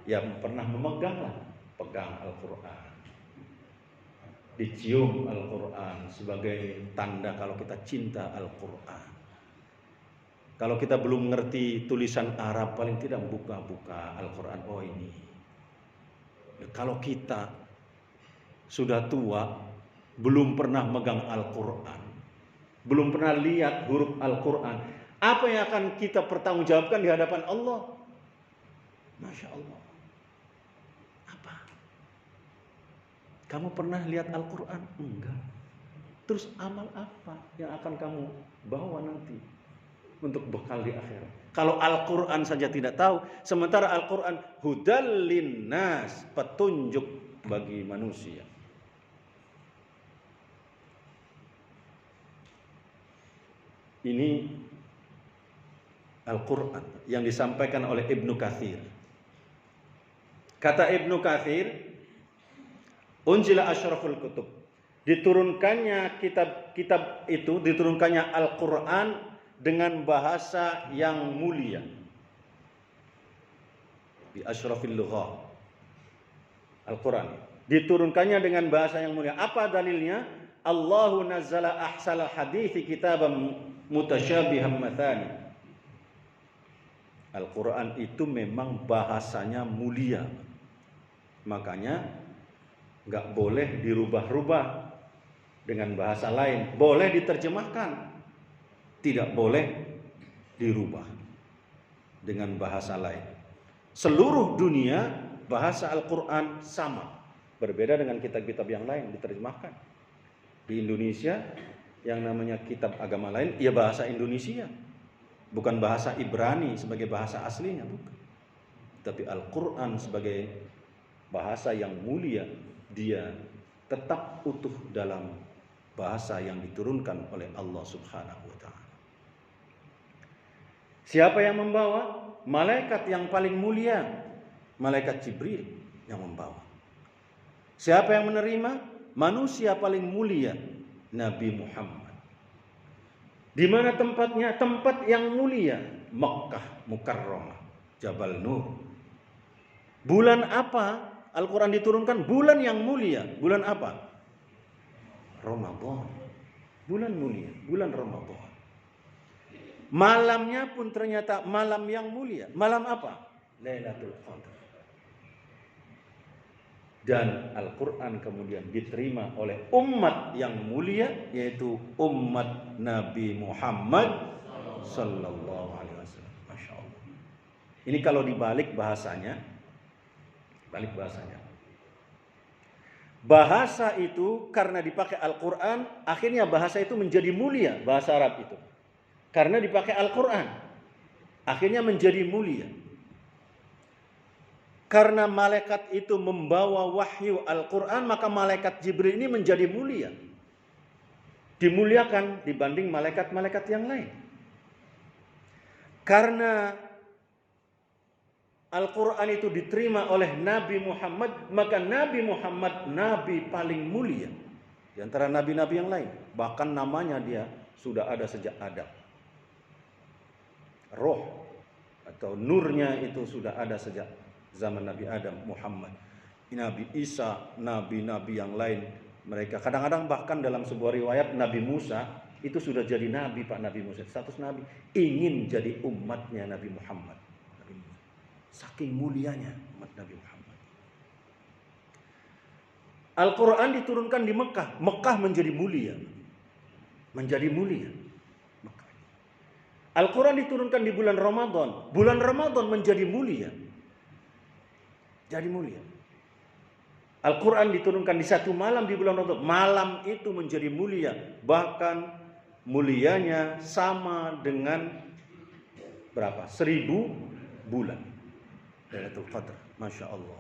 yang pernah memeganglah, pegang Al-Quran, dicium Al-Quran sebagai tanda kalau kita cinta Al-Quran. Kalau kita belum ngerti tulisan Arab, paling tidak buka-buka Al-Quran. Oh ini. Kalau kita sudah tua, belum pernah megang Al-Quran, belum pernah lihat huruf Al-Quran, apa yang akan kita pertanggungjawabkan di hadapan Allah? Masya Allah. Apa? Kamu pernah lihat Al-Quran? Enggak. Terus amal apa yang akan kamu bawa nanti untuk bekal di akhirat? Kalau Al-Quran saja tidak tahu, sementara Al-Quran hudal linnas, petunjuk bagi manusia. Ini Al-Quran yang disampaikan oleh Ibnu Katsir. Kata Ibnu Katsir, unzila asyraful kutub, diturunkannya kitab-kitab itu, diturunkannya Al-Quran dengan bahasa yang mulia. Bi asyrafil lughah. Al-Quran diturunkannya dengan bahasa yang mulia. Apa dalilnya? Allahu nazzala ahsal hadithi kitaban mutasyabihan mathani. Al-Quran itu memang bahasanya mulia. Makanya nggak boleh dirubah-rubah dengan bahasa lain. Boleh diterjemahkan, tidak boleh dirubah dengan bahasa lain. Seluruh dunia bahasa Al-Quran sama, berbeda dengan kitab-kitab yang lain diterjemahkan. Di Indonesia yang namanya kitab agama lain, ya bahasa Indonesia, bukan bahasa Ibrani sebagai bahasa aslinya, bukan. Tapi Al-Quran sebagai bahasa yang mulia, dia tetap utuh dalam bahasa yang diturunkan oleh Allah Subhanahu wa ta'ala. Siapa yang membawa? Malaikat yang paling mulia, malaikat Jibril yang membawa. Siapa yang menerima? Manusia paling mulia, Nabi Muhammad. Di mana tempatnya? Tempat yang mulia, Makkah Mukarramah, Jabal Nur. Bulan apa Al-Quran diturunkan? Bulan yang mulia. Bulan apa? Ramadan. Bulan mulia, bulan Ramadan. Malamnya pun ternyata malam yang mulia. Malam apa? Lailatul Qadar. Dan Al-Quran kemudian diterima oleh umat yang mulia, yaitu umat Nabi Muhammad Sallallahu Alaihi Wasallam. Masya Allah. Ini kalau dibalik bahasanya, bahasa itu karena dipakai Al-Quran, akhirnya bahasa itu menjadi mulia, bahasa Arab itu. Karena dipakai Al-Quran, akhirnya menjadi mulia. Karena malaikat itu membawa wahyu Al-Quran, maka malaikat Jibril ini menjadi mulia. Dimuliakan dibanding malaikat-malaikat yang lain. Karena Al-Quran itu diterima oleh Nabi Muhammad, maka Nabi Muhammad Nabi paling mulia di antara nabi-nabi yang lain. Bahkan namanya dia sudah ada sejak Adam. Roh atau nurnya itu sudah ada sejak zaman Nabi Adam, Muhammad, Nabi Isa, nabi-nabi yang lain. Mereka kadang-kadang bahkan dalam sebuah riwayat Nabi Musa itu sudah jadi nabi, Pak. Nabi Musa status nabi, ingin jadi umatnya Nabi Muhammad. Saking mulianya umat Nabi Muhammad. Al-Quran diturunkan di Mekah. Mekah menjadi mulia. Menjadi mulia. Mekah. Al-Quran diturunkan di bulan Ramadan. Bulan Ramadan menjadi mulia. Jadi mulia. Al-Quran diturunkan di satu malam di bulan Ramadan. Malam itu menjadi mulia. Bahkan mulianya sama dengan berapa? 1000 bulan. Lailatul Qadar. Masya Allah.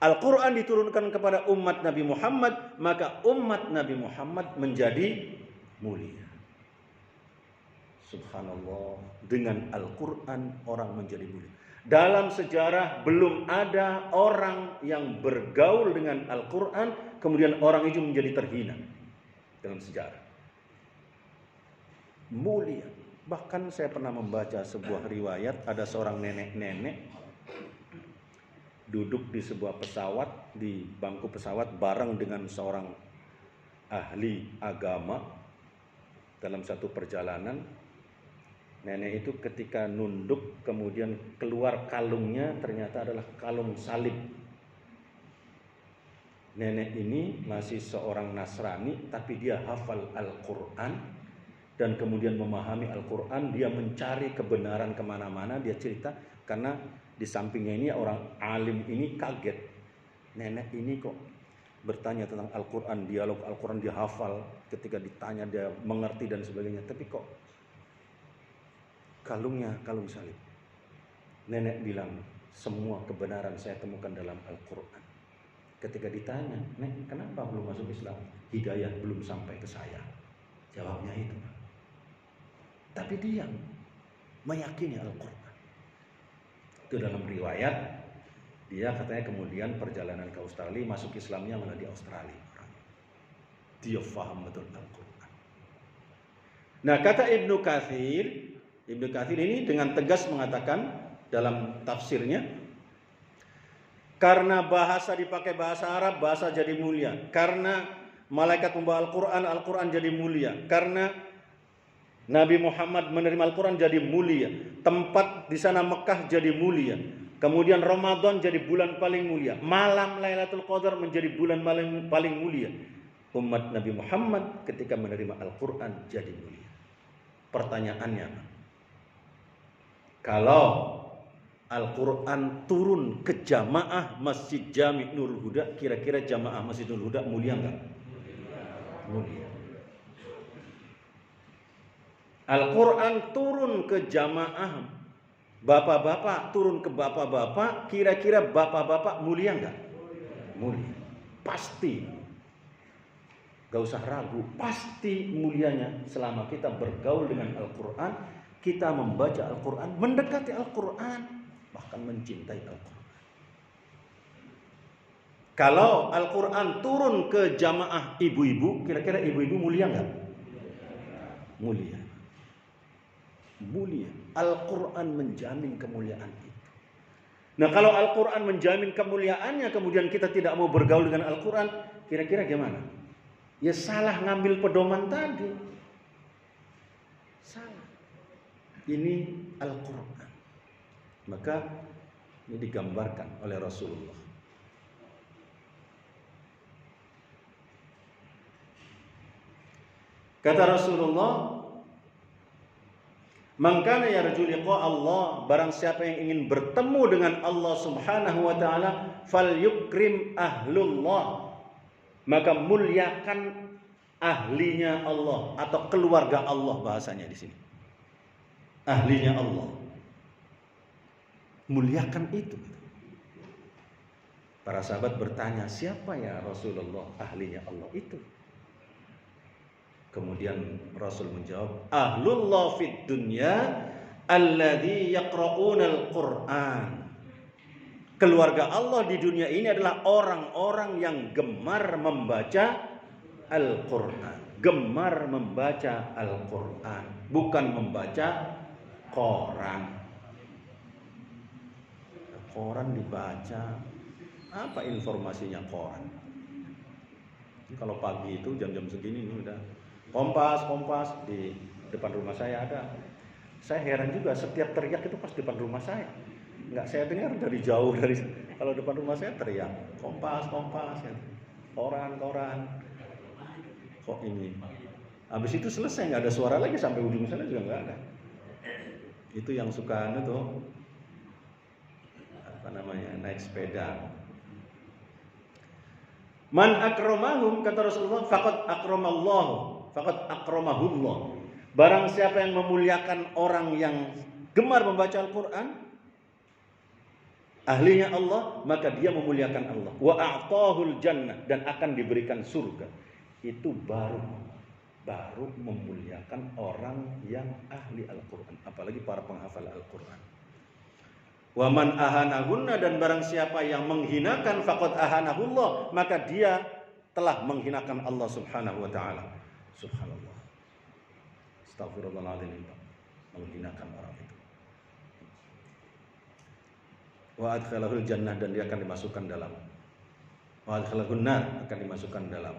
Al-Quran diturunkan kepada umat Nabi Muhammad, maka umat Nabi Muhammad menjadi mulia. Subhanallah. Dengan Al-Quran orang menjadi mulia. Dalam sejarah belum ada orang yang bergaul dengan Al-Quran kemudian orang itu menjadi terhina. Dalam sejarah mulia. Bahkan saya pernah membaca sebuah riwayat, ada seorang nenek-nenek duduk di sebuah pesawat, di bangku pesawat bareng dengan seorang ahli agama dalam satu perjalanan. Nenek itu ketika nunduk kemudian keluar kalungnya, ternyata adalah kalung salib. Nenek ini masih seorang Nasrani, tapi dia hafal Al-Quran dan kemudian memahami Al-Quran. Dia mencari kebenaran kemana-mana. Dia cerita karena di sampingnya ini orang alim ini kaget. Nenek ini kok bertanya tentang Al-Quran, dialog Al-Quran dia hafal, ketika ditanya dia mengerti dan sebagainya. Tapi kok kalungnya kalung salib. Nenek bilang, semua kebenaran saya temukan dalam Al-Quran. Ketika ditanya, Nek, kenapa belum masuk Islam? Hidayah belum sampai ke saya. Jawabnya itu. Tapi dia meyakini Al-Quran. Itu dalam riwayat, dia katanya kemudian perjalanan ke Australia, masuk Islamnya malah di Australia. Dia faham betul Al-Quran. Nah, kata Ibnu Katsir ini dengan tegas mengatakan dalam tafsirnya, karena bahasa dipakai bahasa Arab, bahasa jadi mulia. Karena malaikat membawa Al-Quran, Al-Quran jadi mulia. Karena Nabi Muhammad menerima Al-Quran jadi mulia. Tempat di sana Mekah jadi mulia. Kemudian Ramadan jadi bulan paling mulia. Malam Lailatul Qadar menjadi bulan paling mulia. Umat Nabi Muhammad ketika menerima Al-Quran jadi mulia. Pertanyaannya, kalau Al-Quran turun ke jamaah Masjid Jami' Nurul Huda, kira-kira jamaah Masjid Nurul Huda mulia enggak? Mulia. Al-Quran turun ke jamaah bapak-bapak, turun ke bapak-bapak, kira-kira bapak-bapak mulia enggak? Mulia. Pasti. Gak usah ragu, pasti mulianya selama kita bergaul dengan Al-Quran, kita membaca Al-Quran, mendekati Al-Quran, bahkan mencintai Al-Quran. Kalau Al-Quran turun ke jamaah ibu-ibu, kira-kira ibu-ibu mulia enggak? Mulia. Mulia. Al-Quran menjamin kemuliaan itu. Nah, kalau Al-Quran menjamin kemuliaannya, kemudian kita tidak mau bergaul dengan Al-Quran, kira-kira gimana? Ya salah ngambil pedoman tadi. Salah. Ini Al-Quran. Maka ini digambarkan oleh Rasulullah. Kata Rasulullah, "Man kana yarju liqa Allah", barang siapa yang ingin bertemu dengan Allah Subhanahu wa taala, falyukrim ahlullah, maka muliakan ahlinya Allah atau keluarga Allah bahasanya di sini. Ahlinya Allah. Muliakan itu. Para sahabat bertanya, siapa ya Rasulullah ahlinya Allah itu? Kemudian Rasul menjawab, ahlullah fid dunya alladzi yaqra'una al-Qur'an. Keluarga Allah di dunia ini adalah orang-orang yang gemar membaca Al-Quran. Gemar membaca Al-Quran, bukan membaca koran. Koran dibaca, apa informasinya koran? Kalau pagi itu jam-jam segini ini udah Kompas di depan rumah saya ada. Saya heran juga, setiap teriak itu pas depan rumah saya. Enggak saya dengar dari jauh, dari kalau depan rumah saya teriak Kompas ya. Koran. Kok ini? Habis itu selesai, nggak ada suara lagi sampai ujung sana juga nggak ada. Itu yang suka itu naik sepeda. Man akramahum, kata Rasulullah, faqad akramahullah. Barang siapa yang memuliakan orang yang gemar membaca Al-Quran, ahlinya Allah, maka dia memuliakan Allah. Wa a'tahul jannah, dan akan diberikan surga. Itu baru memuliakan orang yang ahli Al-Quran, apalagi para penghafal Al-Quran. Wa man ahanahunna, dan barang siapa yang menghinakan, faqad ahanahullah, maka dia telah menghinakan Allah Subhanahu wa taala. Subhanallah. Astagfirullahaladzim, menghinakan orang itu. wa adkhalahul jannah, dan dia akan dimasukkan dalam, wa adkhalahun nar, akan dimasukkan dalam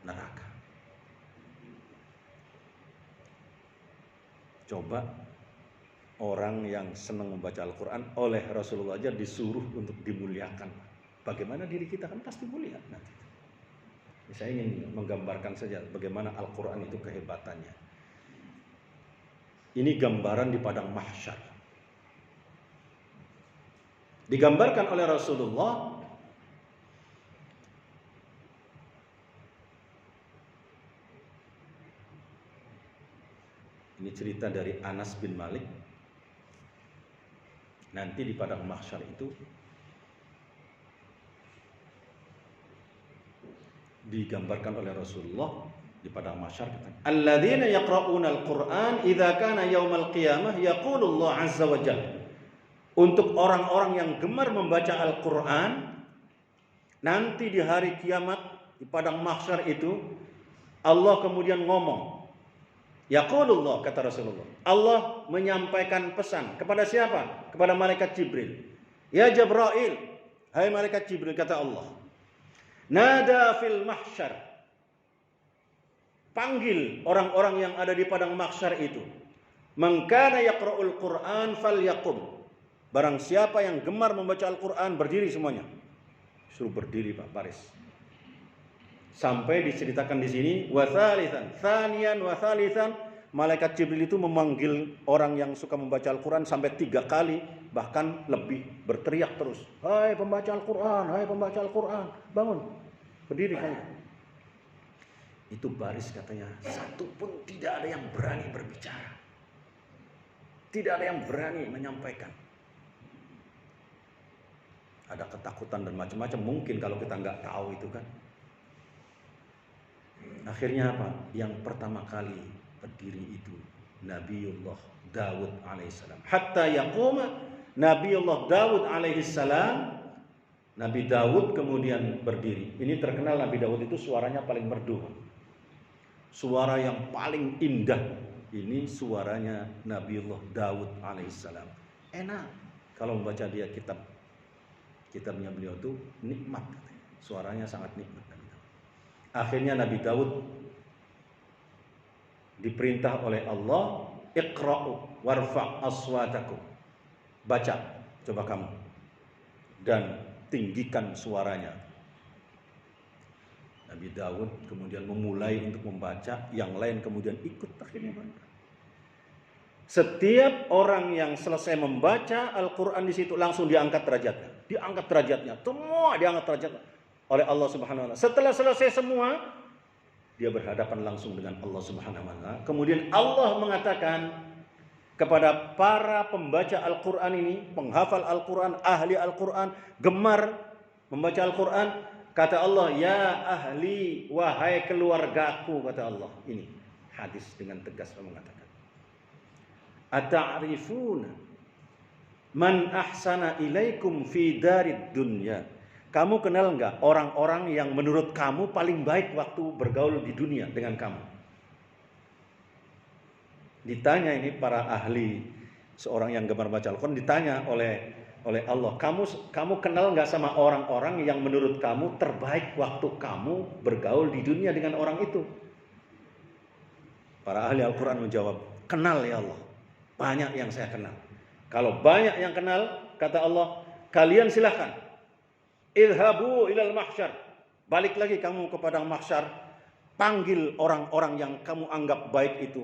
neraka. Coba orang yang senang membaca Al-Quran oleh Rasulullah aja disuruh untuk dimuliakan, bagaimana diri kita? Kan pasti mulia nanti. Saya ingin menggambarkan saja bagaimana Al-Quran itu kehebatannya. Ini gambaran di padang mahsyar. Digambarkan oleh Rasulullah ini cerita dari Anas bin Malik. Nanti di padang mahsyar itu digambarkan oleh Rasulullah di padang mahsyar, alladzina yaqra'una al-Qur'an idza kana yaumal qiyamah yaqulu Allah azza wa jalla. Untuk orang-orang yang gemar membaca Al-Qur'an nanti di hari kiamat di padang mahsyar itu Allah kemudian ngomong. Yaqulullah, kata Rasulullah, Allah menyampaikan pesan kepada siapa? Kepada malaikat Jibril. Ya Jibril, hai malaikat Jibril, kata Allah, nada fil mahsyar, panggil orang-orang yang ada di padang mahsyar itu. Man kana yaqra'ul Qur'an falyaqum. Barang siapa yang gemar membaca Al-Qur'an, berdiri semuanya. Suruh berdiri Pak Baris. Sampai diceritakan di sini wa tsalitsan, tsaniyan wa tsalitsan, malaikat Jibril itu memanggil orang yang suka membaca Al-Qur'an sampai 3 kali, bahkan lebih, berteriak terus. Hai pembaca Al-Qur'an, hai pembaca Al-Qur'an, bangun. Berdiri kalian. Itu baris katanya, satu pun tidak ada yang berani berbicara. Tidak ada yang berani menyampaikan. Ada ketakutan dan macam-macam mungkin kalau kita nggak tahu itu kan. Akhirnya apa? Yang pertama kali berdiri itu Nabiullah Daud alaihissalam. Hatta yaquma Nabiullah Daud alaihissalam. Nabi Daud kemudian berdiri. Ini terkenal Nabi Daud itu suaranya paling merdu. Suara yang paling indah. Ini suaranya Nabiullah Daud alaihissalam. Enak kalau membaca dia kitabnya beliau itu nikmat. Suaranya sangat nikmat. Akhirnya Nabi Daud diperintah oleh Allah, iqra'u warfa' aswatakum. Baca, coba kamu. Dan tinggikan suaranya. Nabi Daud kemudian memulai untuk membaca, yang lain kemudian ikut akhirnya. Setiap orang yang selesai membaca Al-Quran di situ langsung diangkat derajatnya. Diangkat derajatnya, semua diangkat derajatnya oleh Allah Subhanahu wa taala. Setelah selesai semua, dia berhadapan langsung dengan Allah Subhanahu wa taala. Kemudian Allah mengatakan kepada para pembaca Al-Quran ini, penghafal Al-Quran, ahli Al-Quran, gemar membaca Al-Quran, kata Allah, ya ahli, wahai keluargaku, kata Allah. Ini hadis dengan tegas mengatakan, ata'rifuna man ahsana ilaikum fi darid dunya. Kamu kenal enggak orang-orang yang menurut kamu paling baik waktu bergaul di dunia dengan kamu? Ditanya ini para ahli, seorang yang gemar baca Al-Quran ditanya oleh Allah, kamu kenal enggak sama orang-orang yang menurut kamu terbaik waktu kamu bergaul di dunia dengan orang itu? Para ahli Al-Quran menjawab, kenal ya Allah, banyak yang saya kenal. Kalau banyak yang kenal, kata Allah, kalian silahkan idhabu ilal mahsyar, balik lagi kamu ke padang mahsyar, panggil orang-orang yang kamu anggap baik itu,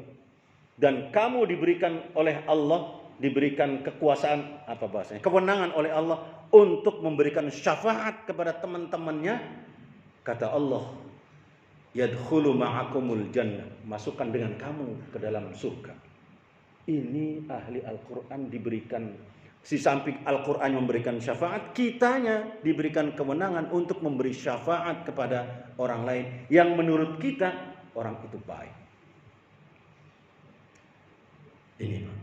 dan kamu diberikan oleh Allah, diberikan kekuasaan, apa bahasanya, kewenangan oleh Allah untuk memberikan syafaat kepada teman-temannya. Kata Allah, yadkhulu ma'akumul jannah, masukkan dengan kamu ke dalam surga. Ini ahli Al-Quran diberikan, si samping Al-Quran memberikan syafaat, kitanya diberikan kewenangan untuk memberi syafaat kepada orang lain yang menurut kita orang itu baik. Ini Pak.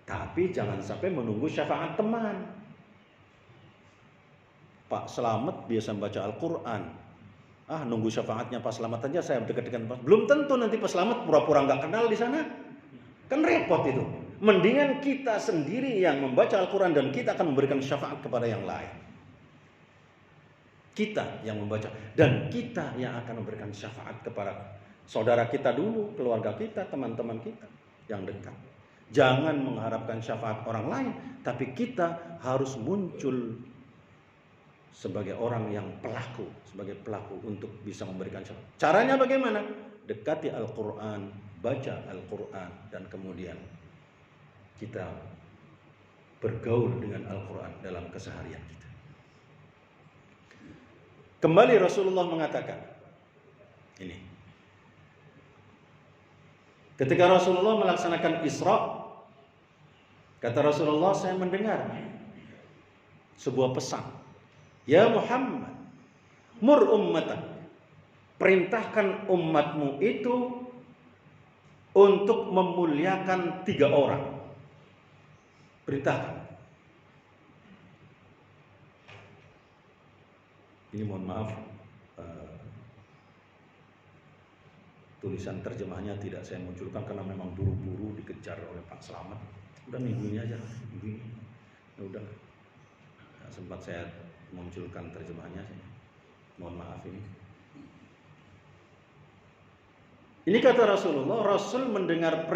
Tapi jangan sampai menunggu syafaat teman. Pak Slamet biasa membaca Al-Quran, nunggu syafaatnya Pak Slamet aja saya dekat-dekat Pak. Belum tentu nanti Pak Slamet pura-pura nggak kenal di sana. Kan repot itu. Mendingan kita sendiri yang membaca Al-Quran dan kita akan memberikan syafaat kepada yang lain. Kita yang membaca dan kita yang akan memberikan syafaat kepada saudara kita dulu, keluarga kita, teman-teman kita yang dekat. Jangan mengharapkan syafaat orang lain, tapi kita harus muncul sebagai orang yang pelaku, sebagai pelaku untuk bisa memberikan syafaat. Caranya bagaimana? Dekati Al-Quran, baca Al-Quran, dan kemudian kita bergaul dengan Al-Quran dalam keseharian kita. Kembali Rasulullah mengatakan ini. Ketika Rasulullah melaksanakan Isra, kata Rasulullah, saya mendengar sebuah pesan. Ya Muhammad, mur ummatak, perintahkan umatmu itu untuk memuliakan 3 orang. Perintahkan. Ini mohon maaf, tulisan terjemahnya tidak saya munculkan karena memang buru-buru dikejar oleh Pak Slamet. Udah minggu ini aja, minggu ini. Ya udah, nah, sempat saya munculkan terjemahnya. Mohon maaf ini. Ini kata Rasulullah, Rasul mendengar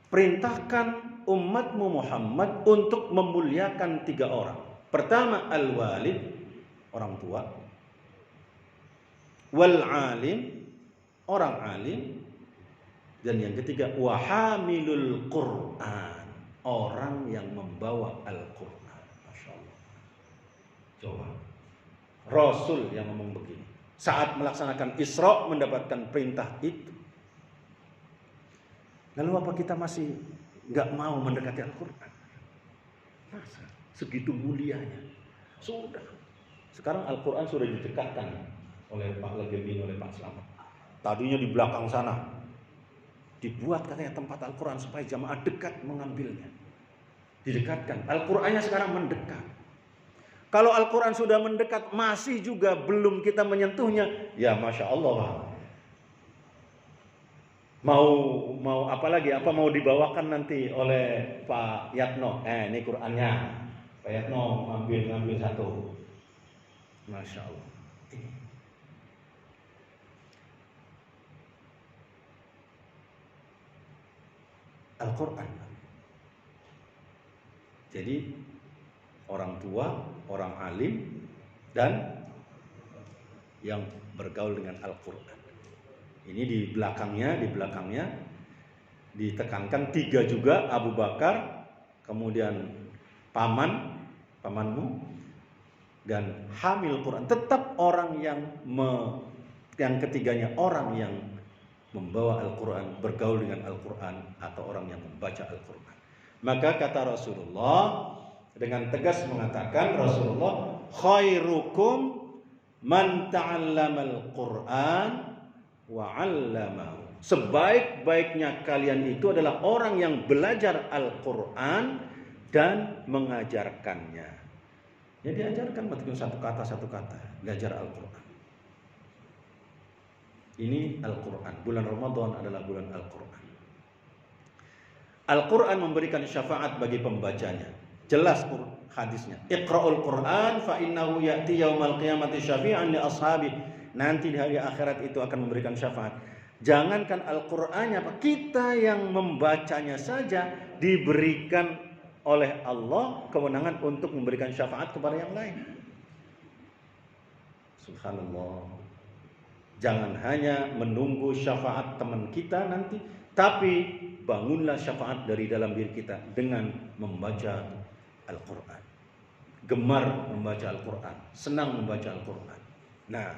perintahkan umatmu Muhammad untuk memuliakan 3 orang. Pertama, al-walid, orang tua. Wal-alim, orang alim. Dan yang ketiga, wahamilul Qur'an, orang yang membawa Al-Qur'an. Masya Allah. Coba, Rasul yang ngomong begini saat melaksanakan Isra mendapatkan perintah itu. Lalu apa kita masih nggak mau mendekati Al-Quran? Masa segitu mulianya? Sudah. Sekarang Al-Quran sudah didekatkan oleh Pak Legebin, oleh Pak Slamet. Tadinya di belakang sana dibuat katanya tempat Al-Quran supaya jamaah dekat mengambilnya. Didekatkan. Al-Qurannya sekarang mendekat. Kalau Al-Quran sudah mendekat masih juga belum kita menyentuhnya, ya Masya Allah. Mau apa lagi? Apa mau dibawakan nanti oleh Pak Yatno? Ini Qurannya. Pak Yatno ngambil satu. Masya Allah. Al-Quran. Jadi orang tua, orang alim, dan yang bergaul dengan Al-Quran. Ini di belakangnya ditekankan 3 juga, Abu Bakar, kemudian pamanmu, dan hamil Quran. Tetap orang yang ketiganya orang yang membawa Al-Quran, bergaul dengan Al-Quran, atau orang yang membaca Al-Quran. Maka kata Rasulullah dengan tegas mengatakan, Rasulullah, khairukum man ta'allamal Qur'an wa 'allamahu. Sebaik-baiknya kalian itu adalah orang yang belajar Al-Quran dan mengajarkannya. Ya diajarkan betul satu kata, belajar Al-Quran. Ini Al-Quran. Bulan Ramadan adalah bulan Al-Quran. Al-Quran memberikan syafaat bagi pembacanya. Jelas hadisnya. Iqra'ul Quran fa innahu ya'ti yaumal qiyamati syafi'an li ashabi. Nanti di hari akhirat itu akan memberikan syafaat. Jangankan Al-Qur'annya, kita yang membacanya saja diberikan oleh Allah kewenangan untuk memberikan syafaat kepada yang lain. Subhanallah. Jangan hanya menunggu syafaat teman kita nanti, tapi bangunlah syafaat dari dalam diri kita dengan membaca Al-Quran. Gemar membaca Al-Quran, senang membaca Al-Quran. Nah,